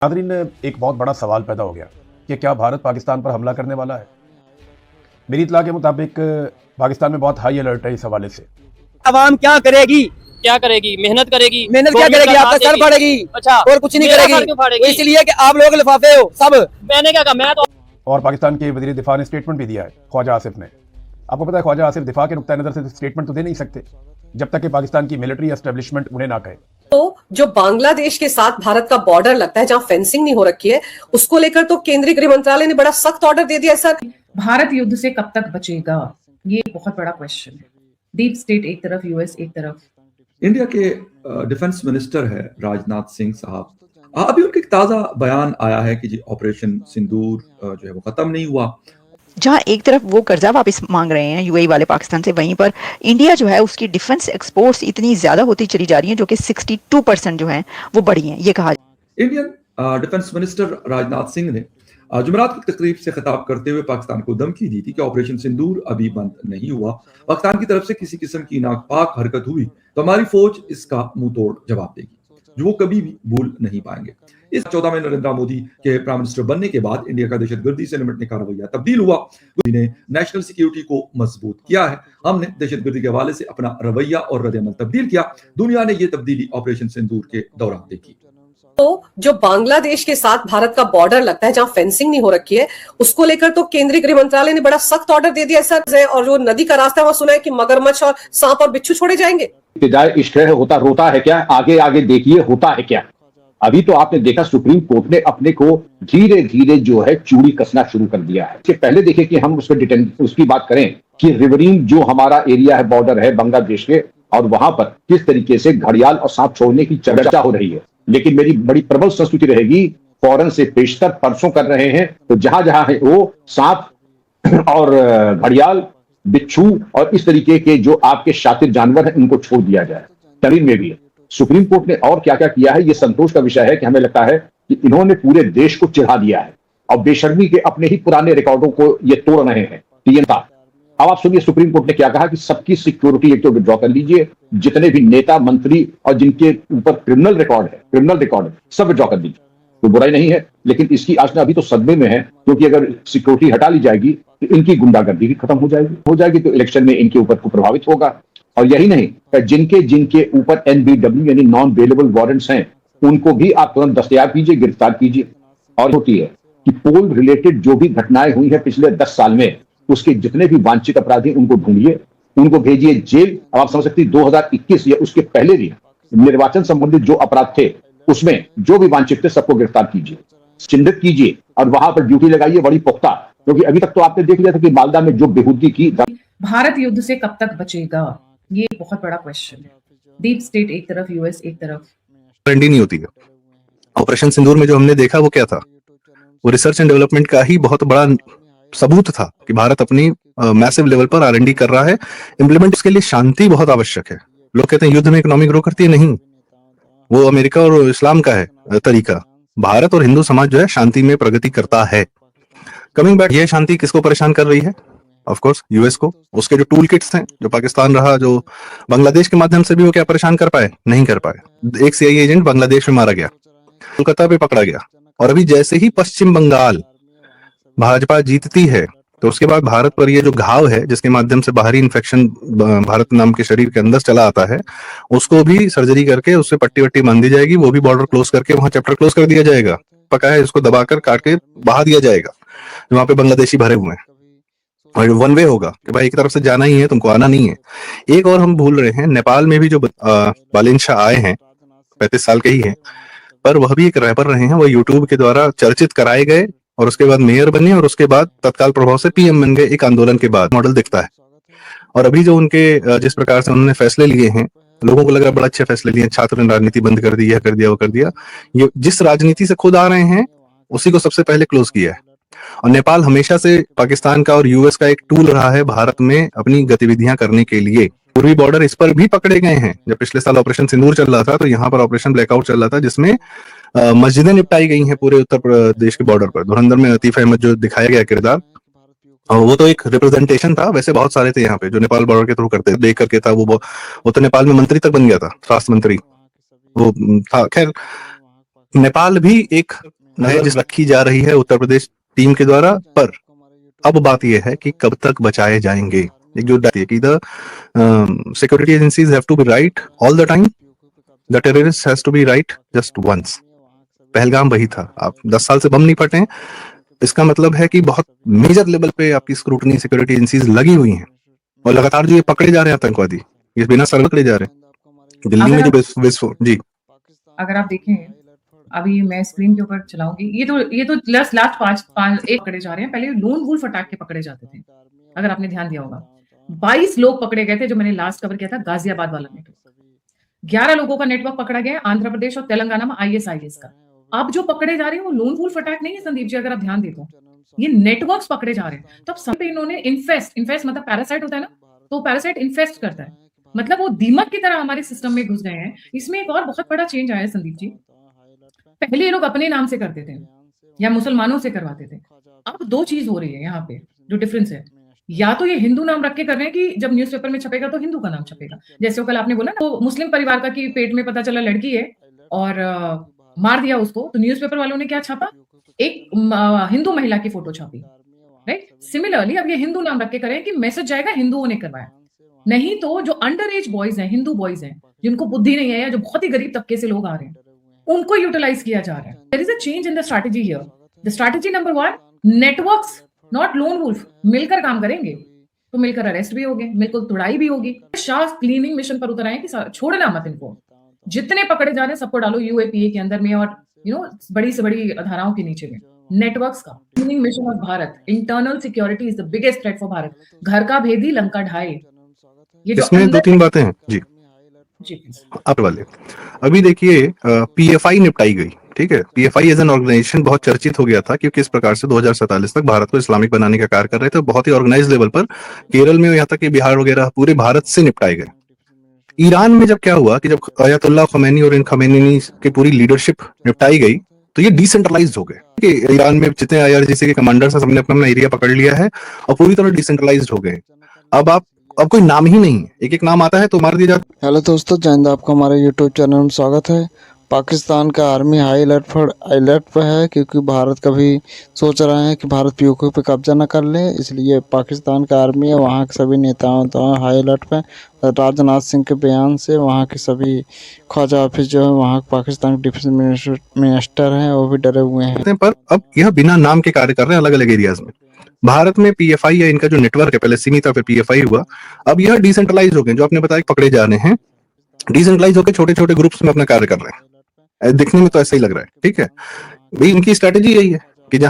Nadreen, एक बहुत बड़ा सवाल पैदा हो गया कि क्या भारत पाकिस्तान पर हमला करने वाला है। मेरी इत्तला के मुताबिक पाकिस्तान में बहुत हाई अलर्ट है इस हवाले से। आवाम क्या करेगी? क्या करेगी? मेहनत करेगी। मेहनत क्या करेगी? आपका सर फाड़ेगी। अच्छा, और कुछ नहीं मेरा सर करेगी। क्यों फाड़ेगी? वो इसलिए कि आप लोग लिफाफे हो सब। मैंने क्या कहा? मैं तो और पाकिस्तान के वजीर दिफा ने स्टेटमेंट भी दिया है, ख्वाजा आसिफ ने। आपको पता है ख्वाजा आसिफ दिफा के नुक्ता नजर से स्टेटमेंट तो दे नहीं सकते जब तक कि पाकिस्तान की मिलिट्री एस्टेब्लिशमेंट उन्हें ना कहे। तो जो बांग्लादेश के साथ भारत का बॉर्डर लगता है, जहां फेंसिंग नहीं हो रखी है, उसको लेकर तो केंद्रीय गृह मंत्रालय ने बड़ा सख्त ऑर्डर दे दिया है। सर, भारत युद्ध से कब तक बचेगा, ये बहुत बड़ा क्वेश्चन है। डीप स्टेट एक तरफ, यूएस एक तरफ। इंडिया के डिफेंस मिनिस्टर है राजनाथ सिंह साहब। अभी उनका एक ताजा बयान आया है कि जी ऑपरेशन सिंदूर जो है वो खत्म नहीं हुआ। जहां एक तरफ वो कर्जा वापस मांग रहे हैं यूएई वाले पाकिस्तान से, वहीं पर इंडिया जो है उसकी डिफेंस एक्सपोर्ट्स इतनी ज्यादा होती चली जा रही हैं जो कि 62% जो है वो बढ़ी हैं, ये कहा। Indian defence minister Rajnath Singh ने जुमेरात की तकरीब से खिताब करते हुए पाकिस्तान को धमकी दी थी कि ऑपरेशन सिंदूर अभी बंद नहीं हुआ। पाकिस्तान की तरफ से किसी किस्म की नापाक हरकत हुई तो हमारी फौज इसका मुंह तोड़ जवाब देगी, जो वो कभी भी भूल नहीं पाएंगे। इस 14 में नरेंद्र मोदी के प्राइम मिनिस्टर बनने के बाद इंडिया का दहशतगर्दी से निपटने का रवैया तब्दील हुआ। मोदी ने नेशनल सिक्योरिटी को मजबूत किया है। हमने दहशतगर्दी के हवाले से अपना रवैया और रद्द-ए-अमल तब्दील किया। दुनिया ने यह तब्दीली ऑपरेशन सिंदूर के दौरान देखी। तो जो बांग्लादेश के साथ भारत का बॉर्डर लगता है, जहां फेंसिंग नहीं हो रखी है, उसको लेकर तो केंद्रीय गृह मंत्रालय ने बड़ा सख्त ऑर्डर दे दिया है। सर, और जो नदी का रास्ता है वहां सुना है कि मगरमच्छ और सांप और बिच्छू छोड़े जाएंगे। इब्तिदाई इश्क है, होता रोता है क्या, आगे आगे देखिए होता है क्या। अभी तो आपने देखा सुप्रीम कोर्ट ने अपने को धीरे धीरे जो है चूड़ी कसना शुरू कर दिया है। इसके पहले देखिए कि हम उसकी बात करें कि रिवरीन जो हमारा एरिया है, बॉर्डर है बांग्लादेश के, और वहां पर किस तरीके से घड़ियाल और सांप छोड़ने की चर्चा हो रही है। लेकिन मेरी बड़ी प्रबल संस्तुति रहेगी, फौरन से पेशतर परसों कर रहे हैं, तो जहां जहां है वो सांप और घड़ियाल, बिच्छू और इस तरीके के जो आपके शातिर जानवर हैं उनको छोड़ दिया जाए। तरीन में भी है। सुप्रीम कोर्ट ने और क्या क्या किया है, ये संतोष का विषय है कि हमें लगता है कि इन्होंने पूरे देश को चिढ़ा दिया है और बेशर्मी के अपने ही पुराने रिकॉर्डों को ये तोड़ रहे हैं। टीएन साहब, अब आप सुनिए सुप्रीम कोर्ट ने क्या कहा कि सबकी सिक्योरिटी एक तो विड्रॉ कर लीजिए, जितने भी नेता मंत्री और जिनके ऊपर क्रिमिनल रिकॉर्ड है सब विड्रॉ कर दीजिए। तो बुराई नहीं है, लेकिन इसकी आशना अभी तो सदमे में है, क्योंकि अगर सिक्योरिटी हटा ली जाएगी तो इनकी गुंडागर्दी भी खत्म हो जाएगी तो इलेक्शन में इनके ऊपर को प्रभावित होगा। और यही नहीं, जिनके ऊपर एनबीडब्ल्यू यानी नॉन बेलेबल वारंट्स हैं, उनको भी आप तुरंत दस्तयाब कीजिए, गिरफ्तार कीजिए। और होती है कि पोल रिलेटेड जो भी घटनाएं हुई है पिछले 10 साल में, उसके जितने भी वांछित अपराधी उनको ढूंढिए, उनको भेजिए जेल। अब आप समझ सकते 2021 या उसके पहले भी निर्वाचन संबंधित जो अपराध थे उसमें जो भी वांछित थे सबको गिरफ्तार कीजिए, चिन्हित कीजिए और वहां पर ड्यूटी लगाइए बड़ी पुख्ता। क्योंकि अभी तक तो आपने देख लिया था कि मालदा में जो बेहूदगी की। भारत युद्ध से कब तक बचेगा, ये बहुत बड़ा क्वेश्चन है। डीप स्टेट एक तरफ, यूएस एक तरफ। गारंटी नहीं होती है। ऑपरेशन सिंदूर में जो हमने देखा वो क्या था, वो रिसर्च एंड डेवलपमेंट का ही बहुत बड़ा सबूत था कि भारत अपनी मैसिव लेवल पर आर&डी कर रहा है। इम्प्लीमेंट उसके लिए शांति बहुत आवश्यक है। लोग कहते हैं युद्ध में इकोनॉमी ग्रो करती है, नहीं, वो अमेरिका और इस्लाम का है तरीका। भारत और हिंदू समाज जो है शांति में प्रगति करता है। कमिंग बैक, ये शांति किसको परेशान कर रही है? ऑफ कोर्स यूएस को। उसके जो टूल किट्स हैं, जो पाकिस्तान रहा, जो बांग्लादेश के माध्यम से भी वो क्या परेशान कर पाए? नहीं कर पाए। एक सीआईए एजेंट बांग्लादेश में मारा गया, कोलकाता पे पकड़ा गया। और अभी जैसे ही पश्चिम बंगाल भाजपा जीतती है तो उसके बाद भारत पर ये जो घाव है, जिसके माध्यम से बाहरी इन्फेक्शन भारत नाम के शरीर के अंदर चला आता है, उसको भी सर्जरी करके उससे पट्टी वट्टी बांध दी जाएगी। वो भी बॉर्डर क्लोज करके वहां चैप्टर क्लोज कर दिया जाएगा। पका है, इसको दबाकर काट के बहा दिया जाएगा। वहां पे बांग्लादेशी भरे हुए हैं और वन वे होगा कि भाई एक तरफ से जाना ही है, तुमको आना नहीं है। एक और हम भूल रहे हैं, नेपाल में भी जो बालिन शाह आए हैं, 35 साल के ही हैं, पर वह भी एक रैपर रहे हैं। वो यूट्यूब के द्वारा चर्चित कराए गए और उसके बाद मेयर बने और उसके बाद तत्काल प्रभाव से पीएम बन गए। एक आंदोलन के बाद मॉडल दिखता है। और अभी जो उनके जिस प्रकार से उन्होंने फैसले लिए हैं, लोगों को लग रहा है बड़ा अच्छे फैसले लिए। छात्र ने राजनीति बंद कर दी, यह कर दिया, वो कर दिया। ये जिस राजनीति से खुद आ रहे हैं उसी को सबसे पहले क्लोज किया है। और नेपाल हमेशा से पाकिस्तान का और यूएस का एक टूल रहा है भारत में अपनी गतिविधियां करने के लिए। पूर्वी बॉर्डर इस पर भी पकड़े गए हैं। जब पिछले साल ऑपरेशन सिंदूर चल रहा था तो यहाँ पर ऑपरेशन ब्लैकआउट चल रहा था, जिसमें मस्जिदें निपटाई गई हैं पूरे उत्तर प्रदेश के बॉर्डर पर। धुरंधर में लतीफ अहमद जो दिखाया गया किरदार, वो तो एक रिप्रेजेंटेशन था। वैसे बहुत सारे थे यहाँ पे जो नेपाल बॉर्डर के थ्रू करते देख करके था। वो तो नेपाल में मंत्री तक बन गया था, स्वास्थ्य मंत्री वो था। खैर, नेपाल भी एक नजर रखी जा रही है उत्तर प्रदेश टीम के द्वारा, पर अब बात यह है कि कब तक बचाए जाएंगे। एक जो बात है कि the security agencies have to be right all the time, the terrorist has to be right just once. Pahalgam वही था, आप 10 साल से बम नहीं फटे हैं, इसका मतलब है कि बहुत मेजर लेवल पे आपकी स्क्रूटनी सिक्योरिटी एजेंसीज लगी हुई हैं, और लगातार जो ये पकड़े जा रहे हैं आतंकवादी, ये बिना सर पकड़े जा रहे हैं। दिल्ली में जो विस्फोट, जी अगर आप देखें, अभी मैं स्क्रीन के ऊपर चलाऊंगी, ये तो लास्ट पांच एक पकड़े जा रहे हैं। पहले लोन वुल्फ अटैक के पकड़े जाते थे, अगर आपने ध्यान दिया होगा। 22 लोग पकड़े गए थे, जो मैंने लास्ट कवर किया था गाजियाबाद वाला नेटवर्क। 11 लोगों का नेटवर्क पकड़ा गया आंध्र प्रदेश और तेलंगाना में ISIS का। अब जो पकड़े जा रहे हैं वो लोन वुल्फ अटैक नहीं है संदीप जी, अगर आप ध्यान दें तो ये नेटवर्क्स पकड़े जा रहे हैं। तो अब सब पे इन्होंने इन्फेस्ट मतलब पैरासाइट होता है ना, तो पैरासाइट इन्फेस्ट करता है, मतलब वो दीमक की तरह हमारे सिस्टम में घुस गए हैं। इसमें एक और बहुत बड़ा चेंज आया है संदीप जी। पहले ये लोग अपने नाम से करते थे या मुसलमानों से करवाते थे, अब 2 चीज हो रही है यहाँ पे जो डिफरेंस है। या तो ये हिंदू नाम रख के कर रहे हैं कि जब न्यूज़पेपर में छपेगा तो हिंदू का नाम छपेगा, जैसे वो कल आपने बोला ना, तो मुस्लिम परिवार का कि पेट में पता चला लड़की है और मार दिया उसको, तो न्यूज़पेपर वालों ने क्या छापा, एक हिंदू महिला की फोटो छापी, राइट। सिमिलरली अब ये हिंदू नाम रख के करें कि मैसेज जाएगा हिंदुओं ने करवाया। नहीं तो जो अंडर एज बॉयज हैं, हिंदू बॉयज हैं, जिनको बुद्धि नहीं है या जो बहुत ही गरीब तबके से लोग आ रहे हैं, उनको यूटिलाइज किया जा रहा है। There is a change in the strategy here. The strategy number 1, networks not lone wolf, मिलकर काम करेंगे तो मिलकर अरेस्ट भी होंगे, मिलकर तुड़ाई भी होगी। शाह क्लीनिंग मिशन पर उतर आए कि छोड़ना मत इनको, जितने पकड़े जा रहे हैं सबको डालो UAPA के अंदर में, और बड़ी से बड़ी धाराओं के नीचे में। नेटवर्क्स का cleaning mission of Bharat, internal security is the biggest threat for Bharat. घर का भेदी लंका ढाए, ये जो इसमें 2-3 बातें हैं जी आप वाले। अभी देखिए PFI निपटाई गई, ठीक है। PFI एज एन ऑर्गेनाइजेशन बहुत चर्चित हो गया था, क्योंकि इस प्रकार से 2047 तक भारत को इस्लामिक बनाने का कार्य कर रहे थे, बहुत ही ऑर्गेनाइज लेवल पर, केरल में यहाँ तक कि बिहार वगैरह पूरे भारत से निपटाए गए। ईरान में जब क्या हुआ कि जब अयतुल्लाह खमैनी और इन खमैनी की पूरी लीडरशिप निपटाई गई, तो ये डिसेंट्रलाइज्ड हो गए। ईरान में जितने IRGC के कमांडर्स हैं, सबने अपना एरिया पकड़ लिया है और पूरी तरह डिसेंट्रलाइज्ड हो गए। अब कोई नाम ही नहीं है, एक नाम आता है तो मार दिया जाता है। हेलो दोस्तों, जय हिंद। आपका हमारे यूट्यूब चैनल में स्वागत है। पाकिस्तान का आर्मी हाई अलर्ट पर है, क्योंकि भारत कभी सोच रहे हैं कि भारत POK पे कब्जा न कर ले, इसलिए पाकिस्तान का आर्मी है वहाँ के सभी नेताओं तो हाई अलर्ट पे। राजनाथ सिंह के बयान से वहाँ के सभी ख्वाजा ऑफिस जो है, वहाँ पाकिस्तान के डिफेंस मिनिस्टर हैं, वो भी डरे हुए हैं। पर अब यह बिना नाम के कार्य कर रहे हैं अलग अलग एरियाज में। भारत में PFI या इनका जो नेटवर्क है, पहले सीमित पे PFI हुआ, अब यह डिसेंट्रलाइज हो गए। जो आपने बताया पकड़े जा रहे हैं, डिसेंट्रलाइज होकर छोटे छोटे ग्रुप्स में अपना कार्य कर रहे हैं। दिखने में तो ऐसा ही लग रहा है, ठीक है भाई। इनकी स्ट्रेटेजी यही है कि जहां